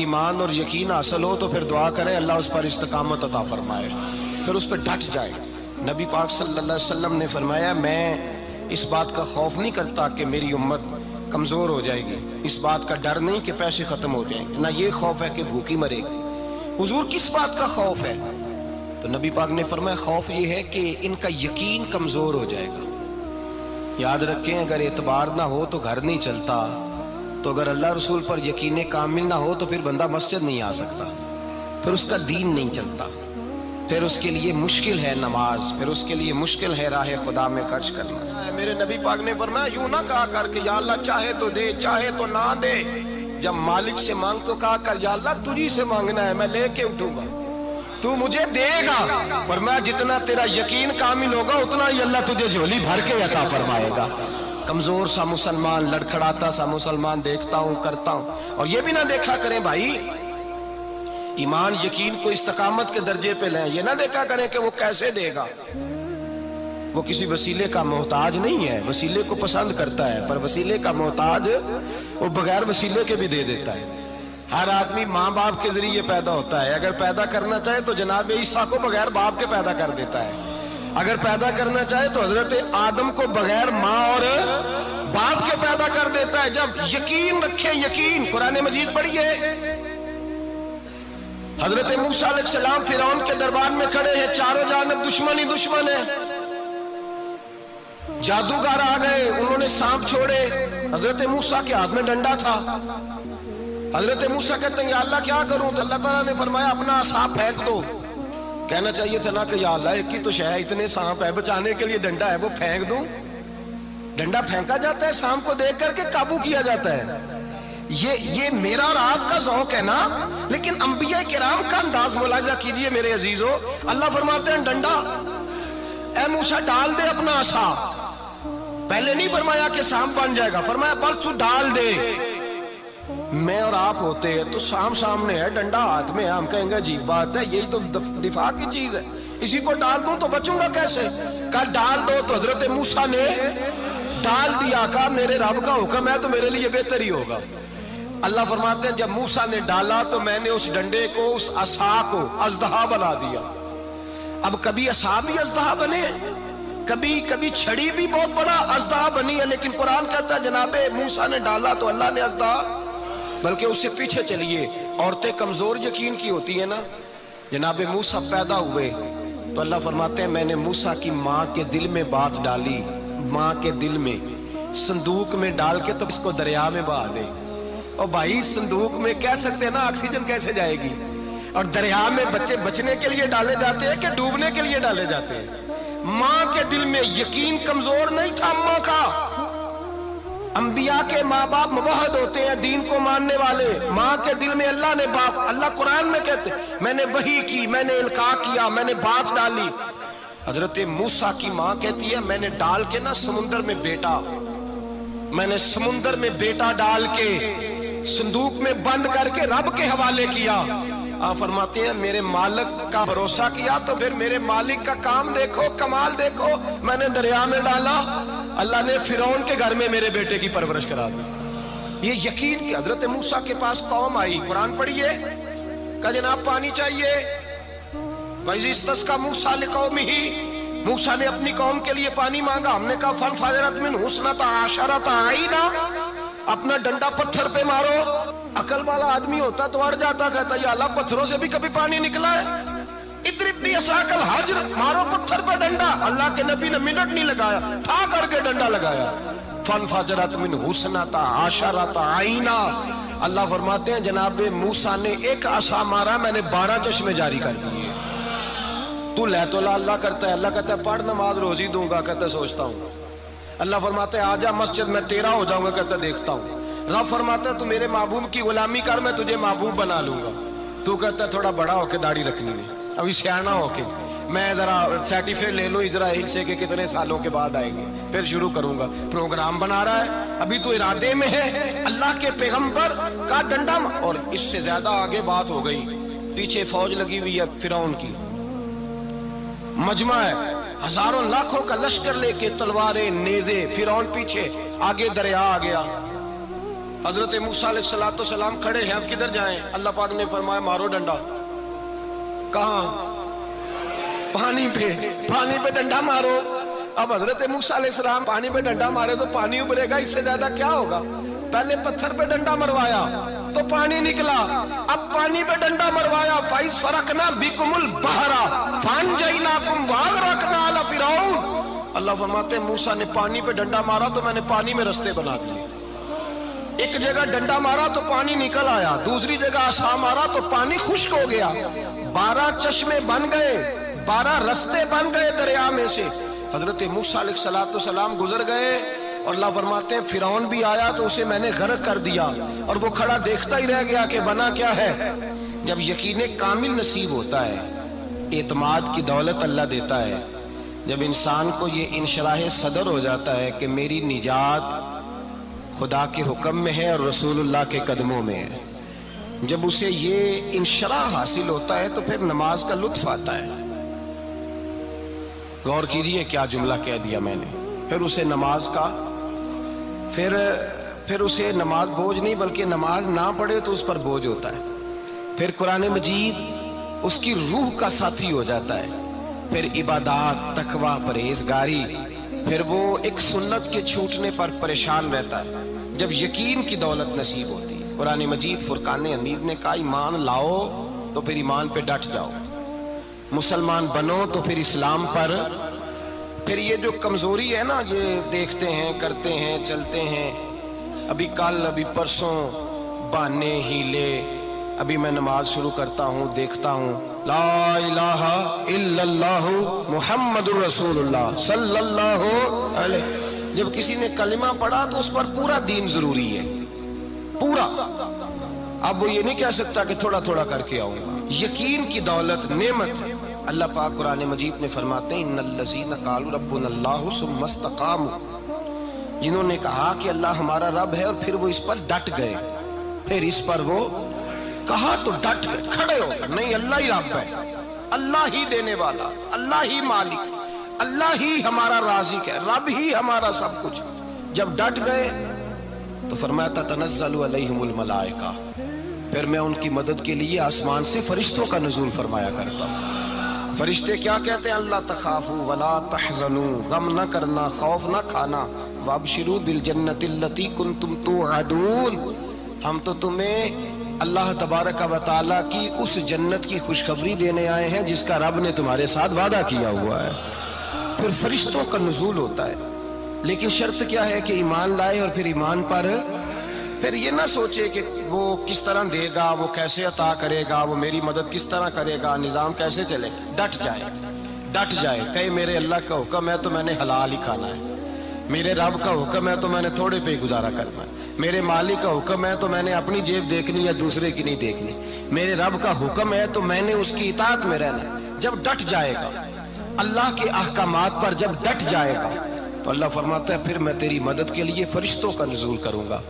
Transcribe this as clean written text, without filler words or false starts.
ایمان اور یقین حاصل ہو تو پھر دعا کریں اللہ اس پر استقامت عطا فرمائے، پھر اس پہ ڈٹ جائے۔ نبی پاک صلی اللہ علیہ وسلم نے فرمایا میں اس بات کا خوف نہیں کرتا کہ میری امت کمزور ہو جائے گی، اس بات کا ڈر نہیں کہ پیسے ختم ہو جائیں گے، نہ یہ خوف ہے کہ بھوکی مرے گی۔ حضور کس بات کا خوف ہے؟ تو نبی پاک نے فرمایا خوف یہ ہے کہ ان کا یقین کمزور ہو جائے گا۔ یاد رکھیں اگر اعتبار نہ ہو تو گھر نہیں چلتا، تو اگر اللہ رسول پر یقین کامل نہ ہو تو پھر بندہ مسجد نہیں آ سکتا، پھر اس کا دین نہیں چلتا، پھر اس کے لیے مشکل ہے نماز، پھر اس کے لیے مشکل ہے راہ خدا میں خرچ کرنا۔ میرے نبی پاک نے فرمایا یوں نہ کہا کر کہ یا اللہ چاہے تو دے چاہے تو نہ دے، جب مالک سے مانگ تو کہا کر یا اللہ تجھی سے مانگنا ہے، میں لے کے اٹھوں گا، تو مجھے دے گا۔ فرمایا جتنا تیرا یقین کامل ہوگا اتنا ہی اللہ تجھے جھولی بھر کے عطا فرمائے گا۔ کمزور سا مسلمان، لڑکھڑاتا سا مسلمان دیکھتا ہوں کرتا ہوں، اور یہ بھی نہ دیکھا کریں بھائی ایمان یقین کو استقامت کے درجے پہ لیں، یہ نہ دیکھا کریں کہ وہ کیسے دے گا، وہ کسی وسیلے کا محتاج نہیں ہے، وسیلے کو پسند کرتا ہے، پر وسیلے کا محتاج وہ بغیر وسیلے کے بھی دے دیتا ہے۔ ہر آدمی ماں باپ کے ذریعے پیدا ہوتا ہے، اگر پیدا کرنا چاہے تو جناب عیسیٰ کو بغیر باپ کے پیدا کر دیتا ہے، اگر پیدا کرنا چاہے تو حضرت آدم کو بغیر ماں اور باپ کے پیدا کر دیتا ہے۔ جب یقین رکھیں، یقین قرآن مجید پڑھیے، حضرت موسیٰ علیہ السلام فرعون کے دربار میں کھڑے ہیں، چاروں جانب دشمن ہی دشمن ہے، جادوگر آ گئے، انہوں نے سانپ چھوڑے، حضرت موسیٰ کے ہاتھ میں ڈنڈا تھا، حضرت موسیٰ کہتے ہیں یا اللہ کیا کروں؟ تو اللہ تعالیٰ نے فرمایا اپنا عصا پھینک دو۔ کہنا چاہیے تھا نا کہ یا اللہ ایک ہی تو شے ہے، اتنے سانپ ہے، بچانے کے لیے ڈنڈا ہے وہ پھینک دوں؟ ڈنڈا پھینکا جاتا ہے، سانپ کو دیکھ کر کے قابو کیا جاتا ہے۔ یہ میرا اور آپ کا ذوق ہے نا، لیکن انبیاء کرام کا انداز ملاحظہ کیجئے میرے عزیزو۔ اللہ فرماتے ہیں ڈنڈا، اے موسیٰ ڈال دے اپنا عصا، پہلے نہیں فرمایا کہ سانپ بن جائے گا، فرمایا بس تو ڈال دے۔ میں اور آپ ہوتے ہیں تو سام سامنے ہے، ڈنڈا ہاتھ میں ہے، ہم کہیں گے عجیب بات ہے، یہی تو دفاع کی چیز ہے، اسی کو ڈال دوں تو بچوں گا کیسے؟ کہا ڈال دو، تو حضرت موسیٰ نے ڈال دیا، کہا میرے رب کا حکم ہے تو میرے لیے بہتر ہی ہوگا۔ اللہ فرماتے ہیں جب موسیٰ نے ڈالا تو میں نے اس ڈنڈے کو، اس عصا کو اژدہا بنا دیا۔ اب کبھی عصا بھی اژدہا بنے، کبھی چھڑی بھی بہت بڑا اژدہا بنی ہے، لیکن قرآن کہتا ہے جناب موسیٰ نے ڈالا تو اللہ نے اژدہا، بلکہ اس سے پیچھے چلیے، عورتیں کمزور یقین کی ہوتی ہیں نا، جناب موسیٰ پیدا ہوئے تو اللہ فرماتے ہیں میں نے موسیٰ کی ماں کے دل میں بات ڈالی، ماں کے دل میں، صندوق میں ڈال کے تو اس کو دریا میں بہا دے۔ اور بھائی صندوق میں کہہ سکتے ہیں نا آکسیجن کیسے جائے گی، اور دریا میں بچے بچنے کے لیے ڈالے جاتے ہیں کہ ڈوبنے کے لیے ڈالے جاتے ہیں؟ ماں کے دل میں یقین کمزور نہیں تھا ماں کا۔ انبیاء کے ماں باپ موحد ہوتے ہیں، دین کو ماننے والے، ماں کے دل میں اللہ نے بات، اللہ قرآن میں کہتے میں نے وحی کی، میں نے القاء کیا، میں نے بات ڈالی۔ حضرت موسیٰ کی ماں کہتی ہے میں نے ڈال کے نا سمندر میں بیٹا، میں نے سمندر میں بیٹا ڈال کے صندوق میں بند کر کے رب کے حوالے کیا۔ آپ فرماتے ہیں میرے مالک کا بھروسہ کیا تو پھر میرے مالک کا کام دیکھو، کمال دیکھو، میں نے دریا میں ڈالا، اللہ نے فرعون کے گھر میں میرے بیٹے کی پرورش کرا دی۔ یہ یقین کہ حضرت موسیٰ کے پاس قوم آئی، قرآن پڑھیے، کہا جناب پانی چاہیے، وَإِذِ اسْتَسْقَىٰ مُوسَىٰ لِقَوْمِهِ، موسیٰ نے اپنی قوم کے لیے پانی مانگا، ہم نے کہا فَانْفَجَرَتْ مِنْهُ اثْنَتَا عَشَرَةَ عَيْنًا، اپنا ڈنڈا پتھر پہ مارو۔ عقل والا آدمی ہوتا تو اڑ جاتا، کہتا یا اللہ پتھروں سے بھی کبھی پانی نکلا ہے؟ اضرب بعصاک الحجر، مارو پتھر پہ ڈنڈا۔ اللہ کے نبی نے منٹ نہیں لگایا، ٹھا کر کے ڈنڈا لگایا، فَانْفَجَرَتْ مِنْهُ اثْنَتَا عَشَرَةَ عَيْنًا۔ اللہ فرماتے ہیں جناب موسیٰ نے ایک عصا مارا، میں نے 12 چشمے جاری کر دیے۔ تو لے تو اللہ کرتا ہے، اللہ کہتا ہے پڑھ نماز روزی دوں گا، کہتا ہے سوچتا ہوں۔ اللہ فرماتا ہے آجا مسجد میں تیرا ہو جاؤں گا، کہتا ہے دیکھتا ہوں۔ رب فرماتا ہے تو میرے محبوب کی غلامی کر، میں تجھے محبوب بنا لوں گا۔ تو کہتا ہے تھوڑا بڑا ہو کے داڑھی رکھنی نہیں، ابھی سیانا ہو کے، میں ذرا سرٹیفکیٹ لے لوں اسرائیل سے کہ کتنے سالوں کے بعد آئیں گے، پھر شروع کروں گا۔ پروگرام بنا رہا ہے، ابھی تو ارادے میں ہے۔ اللہ کے پیغمبر کا ڈنڈا، اور اس سے زیادہ آگے بات ہو گئی، پیچھے فوج لگی ہوئی ہے فرعون کی، مجمع ہے، ہزاروں لاکھوں کا لشکر لے کے، تلواریں نیزے، فرعون پیچھے، آگے دریا آ گیا۔ حضرت موسیٰ علیہ السلام کھڑے ہیں، اب کدھر جائیں؟ اللہ پاک نے فرمایا مارو ڈنڈا۔ کہاں؟ پانی پہ ڈنڈا مارو۔ اب حضرت موسیٰ علیہ السلام پانی پہ ڈنڈا مارے تو پانی ابھرے گا، اس سے زیادہ کیا ہوگا؟ پہلے پتھر پہ ڈنڈا مروایا تو پانی نکلا، اب پانی پہ ڈنڈا مروایا، فَإِذْ فَرَقْنَا بِكُمُ الْبَحْرَ فَأَنْجَيْنَاكُمْ وَأَغْرَقْنَا آلَ فِرْعَوْنَ۔ اللہ فرماتے ہیں موسیٰ نے پانی پہ ڈنڈا مارا تو میں نے پانی میں رستے بنا دیے۔ ایک جگہ ڈنڈا مارا تو پانی نکل آیا، دوسری جگہ عصا مارا تو پانی خشک ہو گیا، 12 چشمے بن گئے، 12 رستے بن گئے دریا میں سے۔ حضرت موسیٰ علیہ السلام گزر گئے اور اللہ فرماتے ہیں فرعون بھی آیا تو اسے میں نے غرق کر دیا، اور وہ کھڑا دیکھتا ہی رہ گیا کہ بنا کیا ہے۔ جب یقین کامل نصیب ہوتا ہے، اعتماد کی دولت اللہ دیتا ہے، جب انسان کو یہ انشراح صدر ہو جاتا ہے کہ میری نجات خدا کے حکم میں ہے اور رسول اللہ کے قدموں میں ہے، جب اسے یہ انشراح حاصل ہوتا ہے تو پھر نماز کا لطف آتا ہے۔ غور کیجئے کیا جملہ کہہ دیا میں نے، پھر اسے نماز کا پھر اسے نماز بوجھ نہیں بلکہ نماز نہ پڑھے تو اس پر بوجھ ہوتا ہے، پھر قرآن مجید اس کی روح کا ساتھی ہو جاتا ہے، پھر عبادات، تقوی، پرہیزگاری، پھر وہ ایک سنت کے چھوٹنے پر پریشان رہتا ہے جب یقین کی دولت نصیب ہوتی ہے۔ قرآن مجید فرقان حمید نے کہا ایمان لاؤ تو پھر ایمان پہ ڈٹ جاؤ، مسلمان بنو تو پھر اسلام پر۔ پھر یہ جو کمزوری ہے نا، یہ دیکھتے ہیں، کرتے ہیں، چلتے ہیں، ابھی کل ابھی پرسوں بہانے ہیلے، ابھی میں نماز شروع کرتا ہوں دیکھتا ہوں لا الہ الا اللہ محمد الرسول اللہ صلی اللہ علیہ، جب کسی نے کلمہ پڑھا تو اس پر پورا دین ضروری ہے، پورا۔ اب وہ یہ نہیں کہہ سکتا کہ تھوڑا تھوڑا کر کے آؤں گا۔ یقین کی دولت نعمت ہے۔ اللہ پاک قرآن مجید میں فرماتے ہیں ان الذین قالوا ربنا اللہ ثم استقاموا، جنہوں نے کہا کہ اللہ ہمارا رب ہے اور پھر وہ اس پر ڈٹ گئے، پھر اس پر وہ کہا تو ڈٹ گئے، کھڑے ہو گئے، نہیں اللہ ہی رب ہے، اللہ ہی دینے والا، اللہ ہی مالک، اللہ ہی ہمارا رازق ہے، رب ہی ہمارا سب کچھ۔ جب ڈٹ گئے تو فرمایا تتنزل علیہم الملائکہ، پھر میں ان کی مدد کے لیے آسمان سے فرشتوں کا نزول فرمایا کرتا ہوں۔ فرشتے کیا کہتے ہیں؟ اللہ تخافوا ولا تحزنوا، غم نہ کرنا، خوف نہ کھانا، وابشروا بالجنۃ التی کنتم توعدون، ہم تو تمہیں اللہ تبارک و تعالیٰ کی اس جنت کی خوشخبری دینے آئے ہیں جس کا رب نے تمہارے ساتھ وعدہ کیا ہوا ہے۔ پھر فرشتوں کا نزول ہوتا ہے، لیکن شرط کیا ہے کہ ایمان لائے، اور پھر ایمان پر پھر یہ نہ سوچے کہ وہ کس طرح دے گا، وہ کیسے عطا کرے گا، وہ میری مدد کس طرح کرے گا، نظام کیسے چلے، ڈٹ جائے، کہے میرے اللہ کا حکم ہے تو میں نے حلال ہی کھانا ہے، میرے رب کا حکم ہے تو میں نے تھوڑے پہ ہی گزارا کرنا ہے، میرے مالک کا حکم ہے تو میں نے اپنی جیب دیکھنی یا دوسرے کی نہیں دیکھنی، میرے رب کا حکم ہے تو میں نے اس کی اطاعت میں رہنا۔ جب ڈٹ جائے گا اللہ کے احکامات پر، جب ڈٹ جائے گا تو اللہ فرماتا ہے پھر میں تیری مدد کے لیے فرشتوں کا نزول کروں گا۔